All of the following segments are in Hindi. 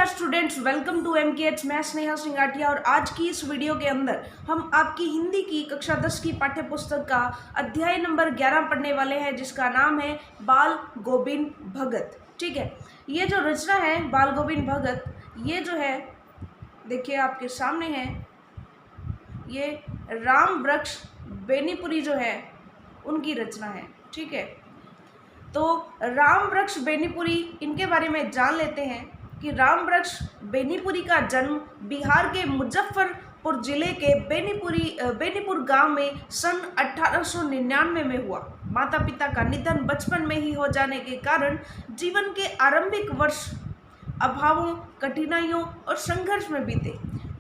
नमस्कार स्टूडेंट्स, वेलकम टू MKH। मैं स्नेहा सिंगाटिया और आज की इस वीडियो के अंदर हम आपकी हिंदी की कक्षा 10 की पाठ्य पुस्तक का अध्याय नंबर 11 पढ़ने वाले हैं, जिसका नाम है बाल गोविंद भगत। ठीक है, ये जो रचना है बाल गोविंद भगत, ये जो है देखिए आपके सामने है, ये राम वृक्ष बेनीपुरी जो है उनकी रचना है। ठीक है, तो राम वृक्ष बेनीपुरी, इनके बारे में जान लेते हैं कि राम वृक्ष बेनीपुरी का जन्म बिहार के मुजफ्फरपुर जिले के बेनीपुर गांव में सन 1899 में हुआ। माता पिता का निधन बचपन में ही हो जाने के कारण जीवन के आरंभिक वर्ष अभावों, कठिनाइयों और संघर्ष में बीते।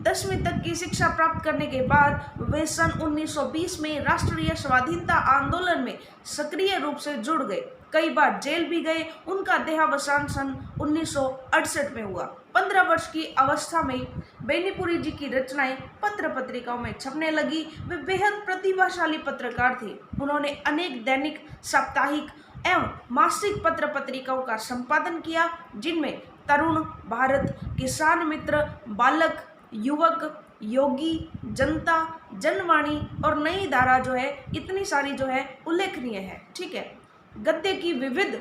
10वीं तक की शिक्षा प्राप्त करने के बाद वे सन 1920 में राष्ट्रीय स्वाधीनता आंदोलन में सक्रिय रूप से जुड़ गए। कई बार जेल भी गए। उनका देहावसान सन 1968 में हुआ। 15 वर्ष की अवस्था में बेनीपुरी जी की रचनाएं पत्र पत्रिकाओं में छपने लगी। वे बेहद प्रतिभाशाली पत्रकार थे। उन्होंने अनेक दैनिक, साप्ताहिक एवं मासिक पत्र पत्रिकाओं का संपादन किया, जिनमें तरुण भारत, किसान मित्र, बालक, युवक, योगी, जनता, जनवाणी और नई धारा जो है, इतनी सारी जो है उल्लेखनीय है। ठीक है, गद्य की विविध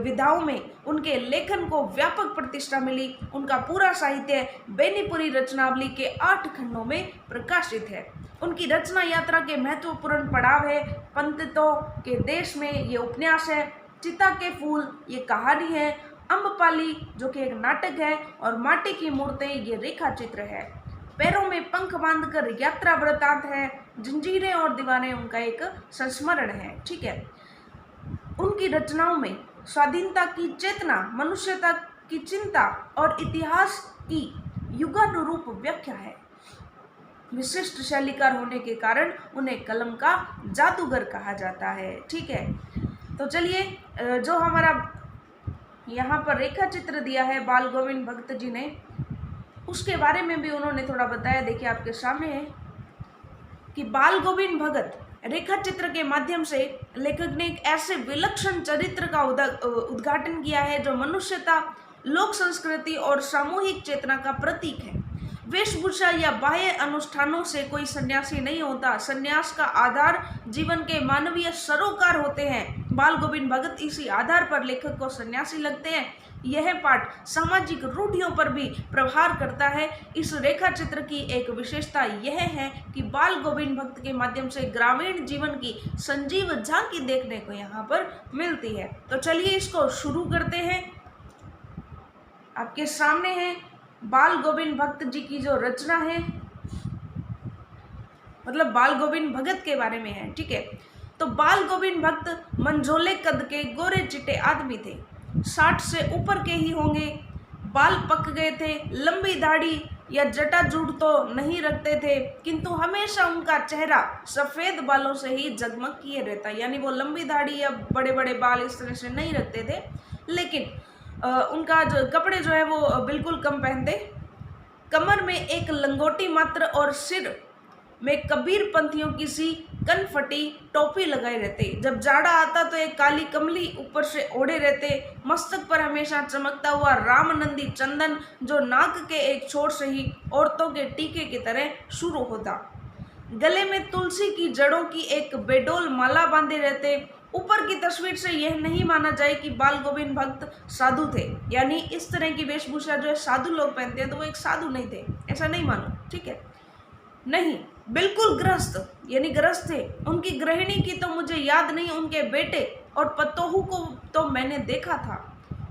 विधाओं में उनके लेखन को व्यापक प्रतिष्ठा मिली। उनका पूरा साहित्य बेनीपुरी रचनावली के 8 खंडों में प्रकाशित है। उनकी रचना यात्रा के महत्वपूर्ण पड़ाव है। पंडितों के देश में ये उपन्यास है, चिता के फूल ये कहानी है, अम्बपाली जो कि एक नाटक है, और माटी की मूर्तें ये रेखा चित्र है। पैरों में पंख बांधकर यात्रा वृतांत है। जंजीरें और दीवारें उनका एक संस्मरण है। ठीक है, उनकी रचनाओं में स्वाधीनता की चेतना, मनुष्यता की चिंता और इतिहास की युगानुरूप व्याख्या है। विशिष्ट शैलीकार होने के कारण उन्हें कलम का जादूगर कहा जाता है। ठीक है, तो चलिए, जो हमारा यहाँ पर रेखा चित्र दिया है बाल गोविंद भगत जी ने, उसके बारे में भी उन्होंने थोड़ा बताया। देखिए आपके सामने है कि बाल गोविंद भगत रेखा चित्र के माध्यम से लेखक ने एक ऐसे विलक्षण चरित्र का उद्घाटन किया है जो मनुष्यता, लोक संस्कृति और सामूहिक चेतना का प्रतीक है। वेशभूषा या बाह्य अनुष्ठानों से कोई सन्यासी नहीं होता। सन्यास का आधार जीवन के मानवीय सरोकार होते हैं। बाल गोविंद भगत इसी आधार पर लेखक को सन्यासी लगते हैं। यह पाठ सामाजिक रूढ़ियों पर भी प्रहार करता है। इस रेखा चित्र की एक विशेषता यह है कि बाल गोविंद भगत के माध्यम से ग्रामीण जीवन की संजीव झांकी देखने को यहाँ पर मिलती है। तो चलिए इसको शुरू करते हैं। आपके सामने है बाल गोविंद भगत जी की जो रचना है, मतलब बाल गोविंद भगत के बारे में है। ठीक है, तो बाल गोविंद भगत मंझोले कद के गोरे चिट्टे आदमी थे। 60 से ऊपर के ही होंगे। बाल पक गए थे। लंबी दाढ़ी या जटाजूट तो नहीं रखते थे, किंतु हमेशा उनका चेहरा सफ़ेद बालों से ही जगमग किए रहता। यानी वो लंबी दाढ़ी या बड़े बड़े बाल इस तरह से नहीं रखते थे, लेकिन उनका जो कपड़े जो है वो बिल्कुल कम पहनते। कमर में एक लंगोटी मात्र और सिर में कबीर पंथियों की सी कनफटी टोपी लगाए रहते। जब जाड़ा आता तो एक काली कमली ऊपर से ओढ़े रहते। मस्तक पर हमेशा चमकता हुआ रामनंदी चंदन जो नाक के एक छोर से ही औरतों के टीके की तरह शुरू होता। गले में तुलसी की जड़ों की एक बेडोल माला बांधे रहते। ऊपर की तस्वीर से यह नहीं माना जाए कि बाल गोविंद भगत साधु थे। यानी इस तरह की वेशभूषा जो है साधु लोग पहनते हैं, तो वो एक साधु नहीं थे, ऐसा नहीं मानो। ठीक है, नहीं, बिल्कुल गृहस्थ, यानी गृहस्थ थे। उनकी गृहिणी की तो मुझे याद नहीं, उनके बेटे और पतोहू को तो मैंने देखा था।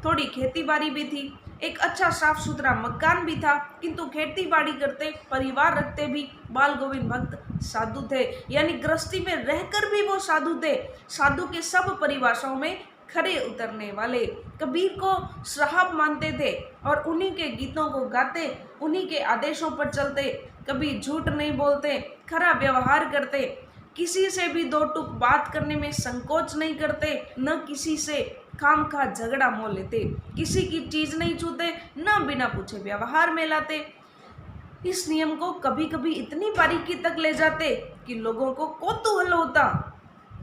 थोड़ी खेती बाड़ी भी थी, एक अच्छा साफ सुथरा मकान भी था, किंतु खेती बाड़ी करते, परिवार रखते भी बाल गोविंद भगत साधु थे। यानी गृहस्थी में रहकर भी वो साधु थे। साधु के सब परिभाषाओं में खरे उतरने वाले। कबीर को साहब मानते थे और उन्हीं के गीतों को गाते, उन्हीं के आदेशों पर चलते। कभी झूठ नहीं बोलते, खरा व्यवहार करते, किसी से भी दो टूक बात करने में संकोच नहीं करते, न किसी से खामखा झगड़ा मोल लेते, किसी की चीज नहीं छूते, न बिना पूछे व्यवहार में लाते। इस नियम को कभी कभी इतनी बारीकी तक ले जाते कि लोगों को कौतूहल होता।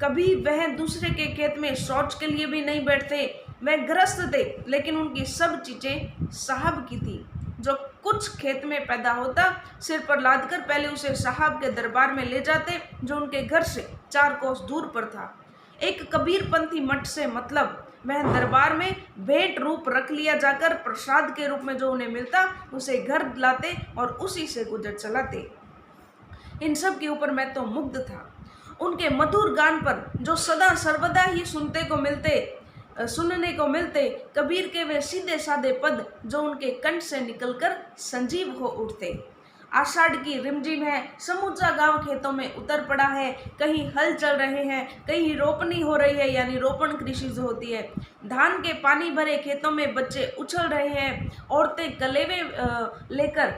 कभी वह दूसरे के खेत में शौच के लिए भी नहीं बैठते। वह गृहस्थ थे, लेकिन उनकी सब चीजें साहब की थी। जो कुछ खेत में पैदा होता सिर पर लादकर पहले उसे साहब के दरबार में ले जाते, जो उनके घर से 4 कोस दूर पर था। एक कबीरपंथी मठ से मतलब वह दरबार में भेंट रूप रख लिया जाकर प्रसाद के रूप में जो उन्हें मिलता उसे घर लाते और उसी से गुजर चलाते। इन सब के ऊपर मैं तो मुग्ध था। उनके मधुर गान पर जो सदा सर्वदा ही सुनने को मिलते, कबीर के वे सीधे साधे पद जो उनके कंठ से निकलकर संजीव हो उठते। आषाढ़ की रिमझिम है, समूचा गांव खेतों में उतर पड़ा है। कहीं हल चल रहे हैं, कहीं रोपनी हो रही है, यानी रोपण कृषि जो होती है। धान के पानी भरे खेतों में बच्चे उछल रहे हैं, औरतें कलेवे लेकर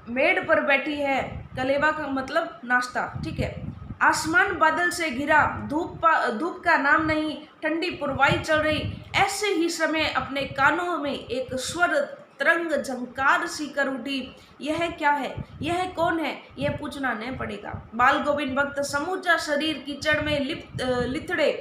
मेड़ पर बैठी है। कलेवा का मतलब नाश्ता, ठीक है। आसमान बादल से घिरा, धूप का नाम नहीं, ठंडी पुरवाई चल रही। ऐसे ही समय अपने कानों में एक स्वर तरंग झंकार सी कर उठी। यह क्या है, यह कौन है, यह पूछना नहीं पड़ेगा। बाल गोविंद भक्त समूचा शरीर कीचड़ में लिथड़े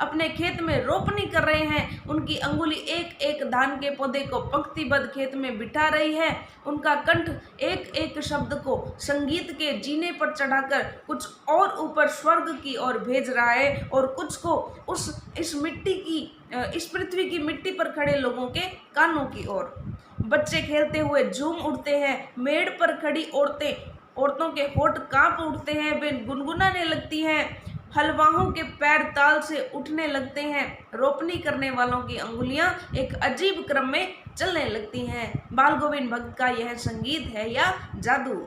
अपने खेत में रोपनी कर रहे हैं। उनकी अंगुली एक एक धान के पौधे को पंक्तिबद्ध खेत में बिठा रही है। उनका कंठ एक एक शब्द को संगीत के जीने पर चढ़ाकर कुछ और ऊपर स्वर्ग की ओर भेज रहा है और कुछ को इस पृथ्वी की मिट्टी पर खड़े लोगों के कानों की ओर। बच्चे खेलते हुए झूम उठते हैं। मेड़ पर खड़ी औरतों के होठ कांप उठते हैं, वे गुनगुनाने लगती हैं। हलवाहों के पैर ताल से उठने लगते हैं। रोपनी करने वालों की अंगुलियां एक अजीब क्रम में चलने लगती हैं। बाल गोविंद भक्त का यह संगीत है या जादू?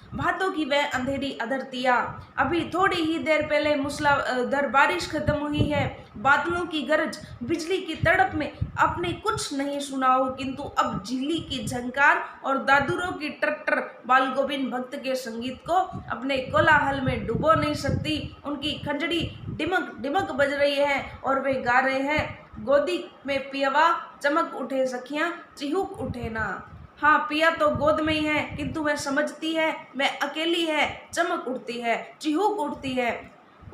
भादों की वह अंधेरी अधरतिया, अभी थोड़ी ही देर पहले मूसलाधार बारिश खत्म हुई है। बादलों की गरज, बिजली की तड़प में आपने कुछ नहीं सुना हो, किंतु अब झिल्ली की झंकार और दादुरों की ट्रैक्टर बाल गोविंद भक्त के संगीत को अपने कोलाहल में डुबो नहीं सकती। उनकी खंजड़ी डिमक डिमक बज रही है और वे गा रहे हैं। गोदी में पियवा चमक उठे सखियां चिहुक उठे ना। हाँ, पिया तो गोद में ही है, किंतु वह समझती है मैं अकेली है। चमक उठती है, चिहुक उठती है।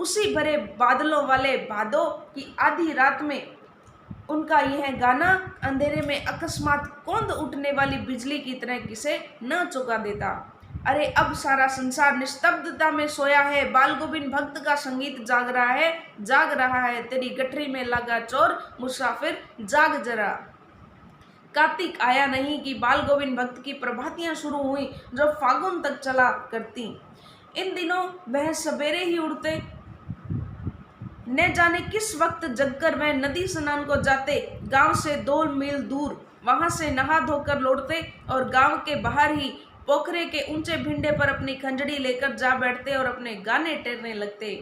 उसी भरे बादलों वाले भादों की आधी रात में उनका यह गाना अंधेरे में अकस्मात कौंध उठने वाली बिजली की तरह किसे न चौंका देता। अरे अब सारा संसार निस्तब्धता में सोया है, बाल गोविंद भक्त का संगीत जाग रहा है। तेरी गठरी में लगा चोर मुसाफिर जाग जरा। कार्तिक आया नहीं कि बाल गोविंद भक्त की प्रभातियां शुरू हुई जो फागुन तक चला करती। इन दिनों वह सवेरे ही उड़ते, न जाने किस वक्त जगकर वह नदी स्नान को जाते। गांव से 2 मील दूर, वहां से नहा धोकर लौटते और गांव के बाहर ही पोखरे के ऊंचे भिंडे पर अपनी खंजड़ी लेकर जा बैठते और अपने गाने टेरने लगते।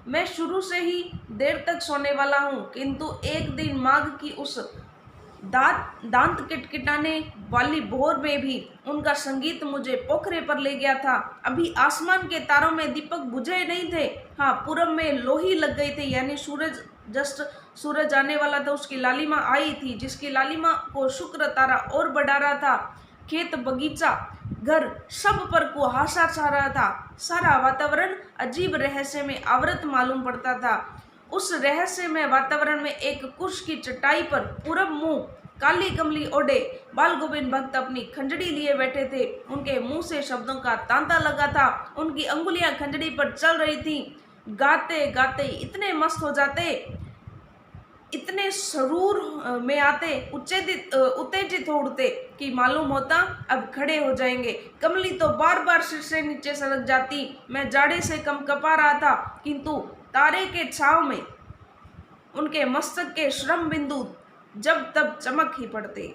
मैं शुरू से ही देर तक सोने वाला हूँ, किंतु एक दिन माघ की उस दांत किटकिटाने वाली भोर में भी उनका संगीत मुझे पोखरे पर ले गया था। अभी आसमान के तारों में दीपक बुझे नहीं थे। हाँ, पूरब में लोही लग गई थी, यानी सूरज आने वाला था, उसकी लालिमा आई थी, जिसकी लालिमा को शुक्र तारा और बढ़ा रहा था। खेत, बगीचा, घर सब पर कुहासा छा रहा था। सारा वातावरण अजीब रहस्य में आवृत मालूम पड़ता था। उस रहस्यमय वातावरण में एक कुश की चटाई पर पूरब मुंह काली कमली ओढ़े बाल गोविंद भक्त अपनी खंजड़ी लिए बैठे थे। उनके मुंह से शब्दों का तांता लगा था। उनकी अंगुलियां खंजड़ी पर चल रही थी। गाते गाते इतने मस्त हो जाते, इतने सरूर में आते, उत्तेजित हो उठते कि मालूम होता अब खड़े हो जाएंगे। कमली तो बार बार सिर से नीचे सरक जाती। मैं जाड़े से कंपकपा रहा था, किंतु तारे के छाव में उनके मस्तक के श्रम बिंदु जब तब चमक ही पड़ते।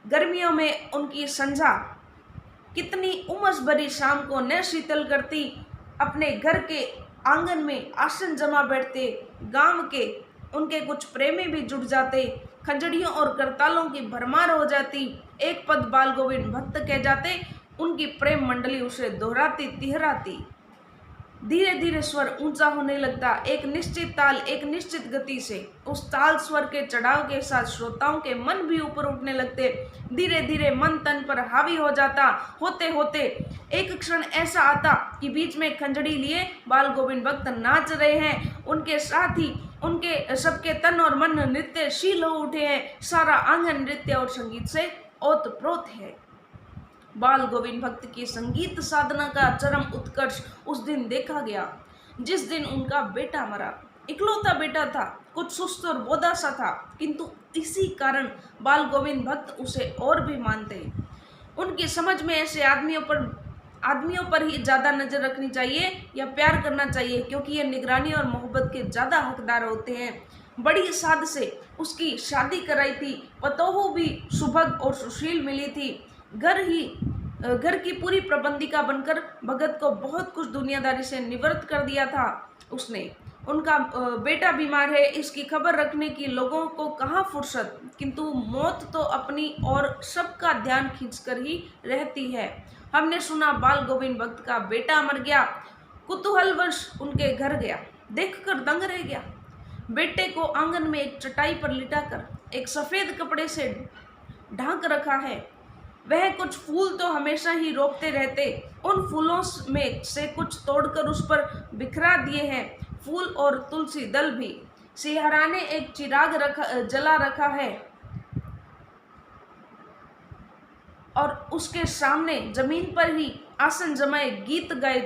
गर्मियों में उनकी संझा कितनी उमस भरी शाम को न शीतल करती। अपने घर के आंगन में आसन जमा बैठते। गांव के उनके कुछ प्रेमी भी जुट जाते। खंजड़ियों और करतालों की भरमार हो जाती। एक पद बाल गोविंद भक्त कह जाते, उनकी प्रेम मंडली उसे दोहराती तिहराती। धीरे धीरे स्वर ऊंचा होने लगता, एक निश्चित ताल, एक निश्चित गति से। उस ताल स्वर के चढ़ाव के साथ श्रोताओं के मन भी ऊपर उठने लगते। धीरे धीरे मन तन पर हावी हो जाता। होते होते एक क्षण ऐसा आता कि बीच में खंजड़ी लिए बाल गोविंद भक्त नाच रहे हैं। उनके साथ ही उनके सबके तन और मन नृत्यशील हो उठे हैं। सारा आंगन नृत्य और संगीत से ओतप्रोत है। बाल गोविंद भक्त की संगीत साधना का चरम उत्कर्ष उस दिन देखा गया जिस दिन उनका बेटा मरा। इकलौता बेटा था, कुछ सुस्त और बोधा सा था, किंतु इसी कारण बाल गोविंद भक्त उसे और भी मानते। उनकी समझ में ऐसे आदमियों पर ही ज्यादा नजर रखनी चाहिए या प्यार करना चाहिए, क्योंकि ये निगरानी और मोहब्बत के ज्यादा हकदार होते हैं। बड़ी साध से उसकी शादी कराई थी, पतोहू भी सुभग और सुशील मिली थी। घर की पूरी प्रबंधिका बनकर भगत को बहुत कुछ दुनियादारी से निवृत्त कर दिया था उसने। उनका बेटा बीमार है, इसकी खबर रखने की लोगों को कहाँ फुर्सत, किंतु मौत तो अपनी और सबका ध्यान खींचकर ही रहती है। हमने सुना बाल गोविंद भक्त का बेटा मर गया। कुतूहलवश उनके घर गया, देखकर दंग रह गया। बेटे को आंगन में एक चटाई पर लिटाकर एक सफेद कपड़े से ढांक रखा है। वह कुछ फूल तो हमेशा ही रोपते रहते, उन फूलों में से कुछ तोड़कर उस पर बिखरा दिए हैं, फूल और तुलसी दल भी। सिहरा ने एक चिराग जला रखा है और उसके सामने जमीन पर ही आसन जमाए गीत गाए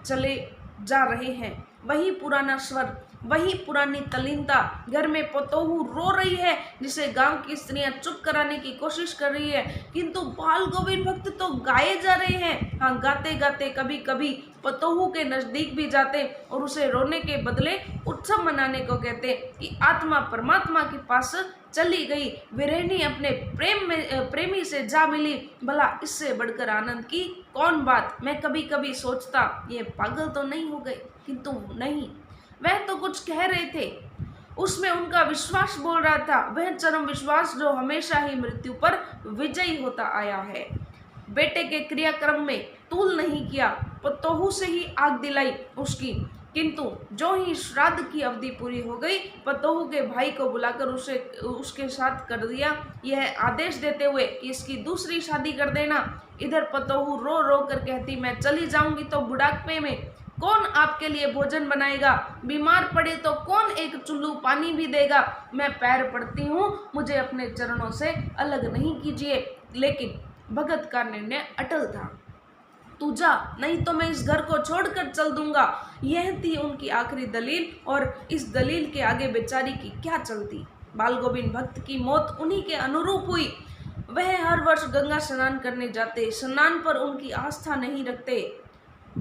चले जा रहे हैं। वही पुराना स्वर, वही पुरानी तल्लीनता। घर में पतोहू रो रही है जिसे गांव की स्त्रियां चुप कराने की कोशिश कर रही है, किंतु बाल गोविंद भक्त तो गाए जा रहे हैं। हाँ, गाते गाते कभी कभी पतोहू के नजदीक भी जाते और उसे रोने के बदले उत्सव मनाने को कहते कि आत्मा परमात्मा के पास चली गई, विरहिणी अपने प्रेमी से जा मिली। भला इससे बढ़कर आनंद की कौन बात। मैं कभी कभी सोचता ये पागल तो नहीं हो गए, किंतु नहीं, वह तो कुछ कह रहे थे, उसमें उनका विश्वास बोल रहा था, वह चरम विश्वास जो हमेशा ही मृत्यु पर विजयी होता आया है। बेटे के क्रियाक्रम में तूल नहीं किया, पतोहू से ही आग दिलाई उसकी, किंतु जो ही श्राद्ध की अवधि पूरी हो गई, पतोहू के भाई को बुलाकर उसके साथ कर दिया, यह आदेश देते हुए कि इसकी दूसरी शादी कर देना। इधर पतोहू रो रो कर कहती, मैं चली जाऊंगी तो बुढ़ापे में कौन आपके लिए भोजन बनाएगा, बीमार पड़े तो कौन एक चुल्लू पानी भी देगा। मैं पैर पड़ती हूँ, मुझे अपने चरणों से अलग नहीं कीजिए। लेकिन भगत का निर्णय अटल था, तू जा, नहीं तो मैं इस घर को छोड़कर चल दूंगा। यह थी उनकी आखिरी दलील, और इस दलील के आगे बेचारी की क्या चलती। बाल गोविंद भक्त की मौत उन्हीं के अनुरूप हुई। वह हर वर्ष गंगा स्नान करने जाते, स्नान पर उनकी आस्था नहीं रखते,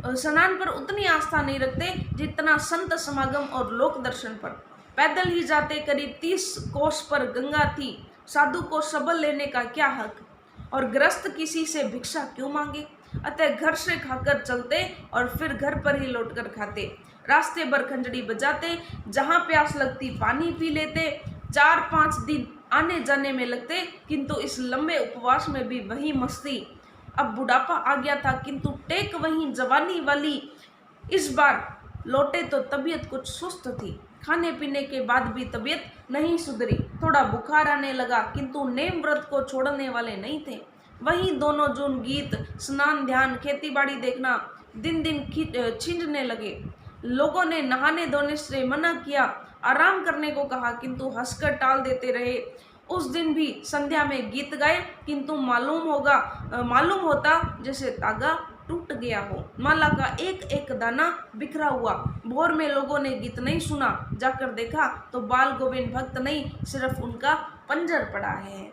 स्नान पर उतनी आस्था नहीं रखते जितना संत समागम और लोक दर्शन पर। पैदल ही जाते, करीब 30 कोस पर गंगा थी। साधु को सबल लेने का क्या हक, और ग्रस्त किसी से भिक्षा क्यों मांगे। अतः घर से खाकर चलते और फिर घर पर ही लौटकर खाते। रास्ते भर खंजड़ी बजाते, जहाँ प्यास लगती पानी पी लेते। 4-5 दिन आने जाने में लगते, किंतु इस लंबे उपवास में भी वही मस्ती। अब बुढ़ापा आ गया था, किंतु टेक वहीं जवानी वाली। इस बार लौटे तो तबीयत कुछ सुस्त थी, खाने पीने के बाद भी तबीयत नहीं सुधरी। थोड़ा बुखार आने लगा, किंतु नेम व्रत को छोड़ने वाले नहीं थे। वहीं दोनों जून गीत, स्नान, ध्यान, खेतीबाड़ी देखना दिन दिन खींचने लगे। लोगों ने नहाने धोने से मना किया, आराम करने को कहा, किंतु हंसकर टाल देते रहे। उस दिन भी संध्या में गीत गाए, किंतु मालूम होता जैसे तागा टूट गया हो, माला का एक एक दाना बिखरा हुआ। भोर में लोगों ने गीत नहीं सुना, जाकर देखा तो बाल गोविंद भक्त नहीं, सिर्फ उनका पंजर पड़ा है।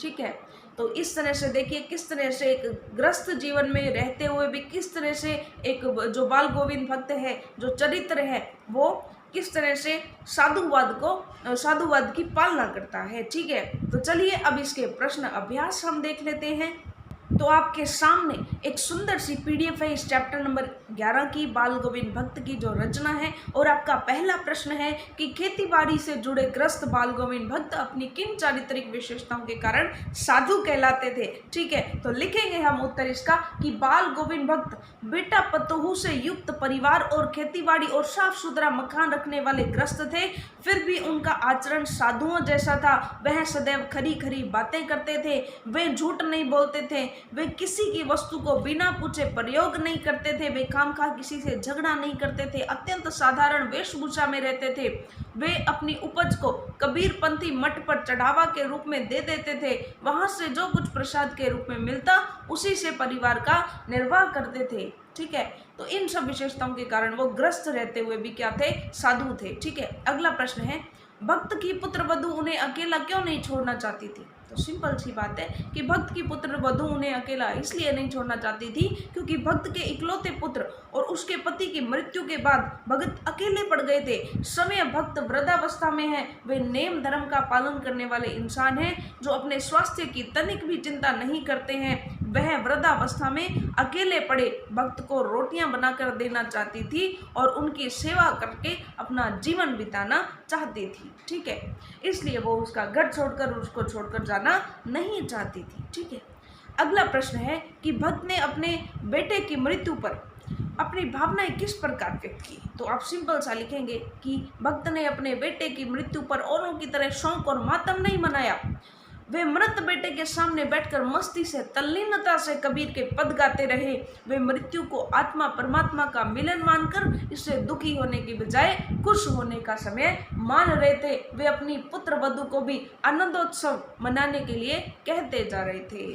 ठीक है, तो इस तरह से देखिए किस तरह से एक ग्रस्त जीवन में रहते हुए भी किस तरह से एक जो बाल गोविंद भक्त है, जो चरित्र है, वो किस तरह से साधुवाद की पालना करता है। ठीक है, तो चलिए अब इसके प्रश्न अभ्यास हम देख लेते हैं। तो आपके सामने एक सुंदर सी पीडीएफ है इस चैप्टर नंबर 11 की, बाल गोविंद भक्त की जो रचना है। और आपका पहला प्रश्न है कि खेतीबाड़ी से जुड़े ग्रस्त बाल गोविंद भक्त अपनी किन चारित्रिक विशेषताओं के कारण साधु कहलाते थे। ठीक है, तो लिखेंगे हम उत्तर इसका कि बाल गोविंद भक्त बेटा पतोहू से युक्त परिवार और खेतीबाड़ी और साफ सुथरा मकान रखने वाले ग्रस्त थे। फिर भी उनका आचरण साधुओं जैसा था। वह सदैव खरी खरी बातें करते थे, वे झूठ नहीं बोलते थे, वे किसी की वस्तु को बिना पूछे प्रयोग नहीं करते थे, वे खामखा किसी से झगड़ा नहीं करते थे, अत्यंत साधारण वेशभूषा में रहते थे। वे अपनी उपज को कबीरपंथी मठ पर चढ़ावा के रूप में दे देते थे। वहां से जो कुछ प्रसाद के रूप में मिलता उसी से परिवार का निर्वाह करते थे। ठीक है, तो इन सब विशेषताओं के कारण वो ग्रस्त रहते हुए भी क्या थे, साधु थे। ठीक है, अगला प्रश्न है, भक्त की पुत्र वधू उन्हें अकेला क्यों नहीं छोड़ना चाहती थी? तो सिंपल सी बात है कि भक्त की पुत्र वधू उन्हें अकेला इसलिए नहीं छोड़ना चाहती थी क्योंकि भक्त के इकलौते पुत्र और उसके पति की मृत्यु के बाद भक्त अकेले पड़ गए थे। समय भक्त वृद्धावस्था में है, वे नेम धर्म का पालन करने वाले इंसान हैं जो अपने स्वास्थ्य की तनिक भी चिंता नहीं करते हैं। वह वृद्धावस्था में अकेले पड़े भक्त को रोटियां बनाकर देना चाहती थी और उनकी सेवा करके अपना जीवन बिताना चाहती थी। ठीक है, इसलिए वो उसका घर छोड़कर उसको छोड़कर जाना नहीं चाहती थी। ठीक है, अगला प्रश्न है कि भक्त ने अपने बेटे की मृत्यु पर अपनी भावनाएं किस प्रकार व्यक्त की? तो आप सिंपल सा लिखेंगे कि भक्त ने अपने बेटे की मृत्यु पर औरों की तरह शोक और मातम नहीं मनाया। वे मृत बेटे के सामने बैठकर मस्ती से तल्लीनता से कबीर के पद गाते रहे। वे मृत्यु को आत्मा परमात्मा का मिलन मानकर इससे दुखी होने की बजाय खुश होने का समय मान रहे थे। वे अपनी पुत्र वधू को भी आनंदोत्सव मनाने के लिए कहते जा रहे थे।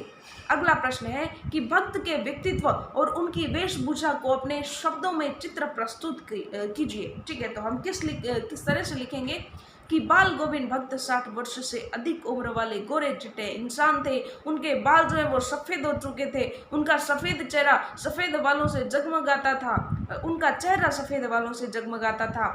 अगला प्रश्न है कि भक्त के व्यक्तित्व और उनकी वेशभूषा को अपने शब्दों में चित्र प्रस्तुत कीजिए। ठीक है, तो हम किस तरह से लिखेंगे कि बाल गोविंद भक्त 60 वर्ष से अधिक उम्र वाले गोरे चिट्टे इंसान थे। उनके बाल जो है वो सफ़ेद हो चुके थे। उनका सफ़ेद चेहरा सफ़ेद बालों से जगमगाता था। उनका चेहरा सफ़ेद बालों से जगमगाता था।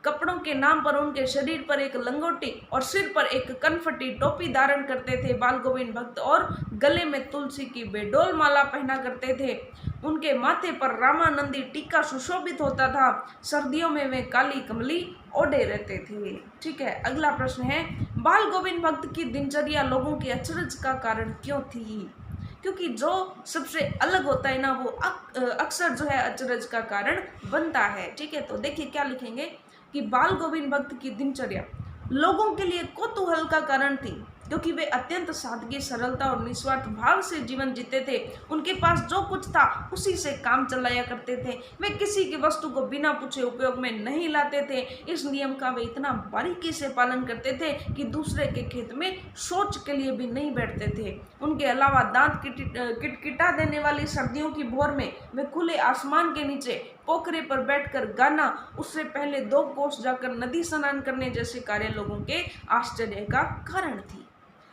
कपड़ों के नाम पर उनके शरीर पर एक लंगोटी और सिर पर एक कनफटी टोपी धारण करते थे बाल गोविंद भक्त, और गले में तुलसी की बेडोल माला पहना करते थे। उनके माथे पर रामानंदी टीका सुशोभित होता था। सर्दियों में वे काली कमली ओढ़े रहते थे। ठीक है, अगला प्रश्न है, बाल गोविंद भक्त की दिनचर्या लोगों की अचरज का कारण क्यों थी? क्योंकि जो सबसे अलग होता है ना वो अक्सर जो है अचरज का कारण बनता है। ठीक है, तो देखिए क्या लिखेंगे कि बाल गोविंद भक्त की दिनचर्या लोगों के लिए कौतूहल का कारण थी क्योंकि वे अत्यंत सादगी, सरलता और निस्वार्थ भाव से जीवन जीते थे। उनके पास जो कुछ था उसी से काम चलाया करते थे। वे किसी की वस्तु को बिना पूछे उपयोग में नहीं लाते थे। इस नियम का वे इतना बारीकी से पालन करते थे कि दूसरे के खेत में शौच के लिए भी नहीं बैठते थे। उनके अलावा दांत किटकिटा देने वाली सर्दियों की भोर में वे खुले आसमान के नीचे पोखरे पर बैठकर गाना, उससे पहले 2 कोस जाकर नदी स्नान करने जैसे कार्य लोगों के आश्चर्य का कारण थी।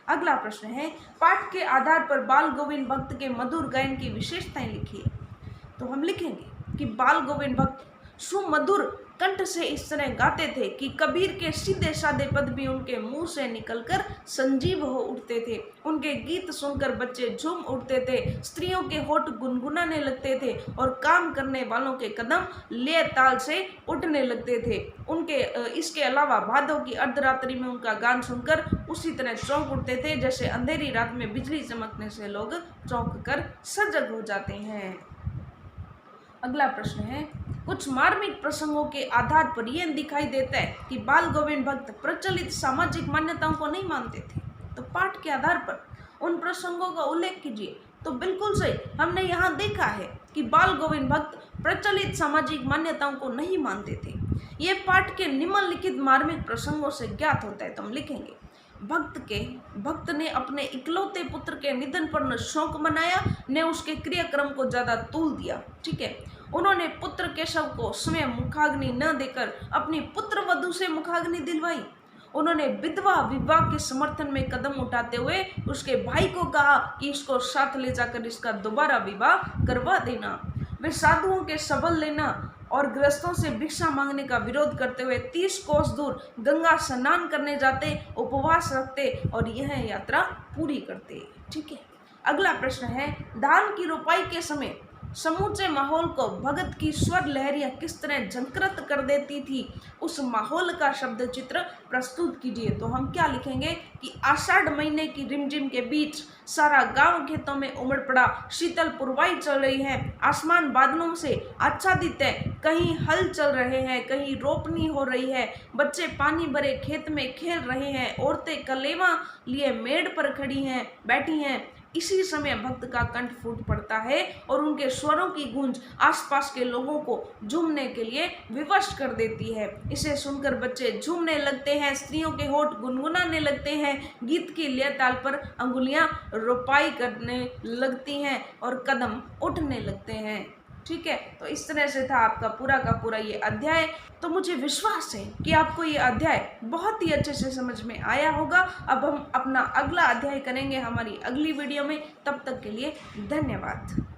अगला प्रश्न है, पाठ के आधार पर बाल गोविंद भक्त के मधुर गायन की विशेषताएं लिखिए। तो हम लिखेंगे कि बाल गोविंद भक्त सुमधुर कंठ से इस तरह गाते थे कि कबीर के सीधे साधे पद भी उनके मुंह से निकलकर संजीव हो उठते थे। उनके गीत सुनकर बच्चे झूम उठते थे, स्त्रियों के होठ गुनगुनाने लगते थे और काम करने वालों के कदम लय ताल से उठने लगते थे। उनके इसके अलावा भादों की अर्धरात्रि में उनका गान सुनकर उसी तरह चौंक उठते थे जैसे अंधेरी रात में बिजली चमकने से लोग चौंक कर सजग हो जाते हैं। अगला प्रश्न है, कुछ मार्मिक प्रसंगों के आधार पर यह दिखाई देता है कि बाल गोविंद भक्त प्रचलित सामाजिक मान्यताओं को नहीं मानते थे। तो पाठ के आधार पर उन प्रसंगों का उल्लेख कीजिए। तो बिल्कुल सही, हमने यहाँ देखा है कि बाल गोविंद भक्त प्रचलित सामाजिक मान्यताओं को नहीं मानते थे। ये पाठ के निम्नलिखित मार्मिक प्रसंगों से ज्ञात होता है। तो हम लिखेंगे, भक्त ने अपने इकलौते पुत्र के निधन पर न शोक मनाया न उसके क्रियाक्रम को ज्यादा तूल दिया। ठीक है, उन्होंने पुत्र केशव को स्वयं मुखाग्नि न देकर अपनी पुत्र वधू से मुखाग्नि दिलवाई। उन्होंने विधवा विवाह के समर्थन में कदम उठाते हुए उसके भाई को कहा कि इसको साथ ले जाकर इसका दोबारा विवाह करवा देना। वे साधुओं के सबल लेना और गृहस्थों से भिक्षा मांगने का विरोध करते हुए 30 कोस दूर गंगा स्नान करने जाते, उपवास रखते और यह यात्रा पूरी करते। ठीक है, अगला प्रश्न है, धान की रोपाई के समय समूचे माहौल को भगत की स्वर लहरियां किस तरह झंकृत कर देती थी, उस माहौल का शब्द चित्र प्रस्तुत कीजिए। तो हम क्या लिखेंगे कि आषाढ़ महीने की रिमझिम के बीच सारा गांव खेतों में उमड़ पड़ा। शीतल पुरवाई चल रही है, आसमान बादलों से आच्छादित है। कहीं हल चल रहे हैं, कहीं रोपनी हो रही है। बच्चे पानी भरे खेत में खेल रहे हैं। औरतें कलेवा लिए मेड़ पर खड़ी हैं, बैठी हैं। इसी समय भक्त का कंठ फूट पड़ता है और उनके स्वरों की गूंज आसपास के लोगों को झूमने के लिए विवश कर देती है। इसे सुनकर बच्चे झूमने लगते हैं, स्त्रियों के होठ गुनगुनाने लगते हैं, गीत की लय ताल पर अंगुलियां रोपाई करने लगती हैं और कदम उठने लगते हैं। ठीक है, तो इस तरह से था आपका पूरा का पूरा ये अध्याय। तो मुझे विश्वास है कि आपको ये अध्याय बहुत ही अच्छे से समझ में आया होगा। अब हम अपना अगला अध्याय करेंगे हमारी अगली वीडियो में। तब तक के लिए धन्यवाद।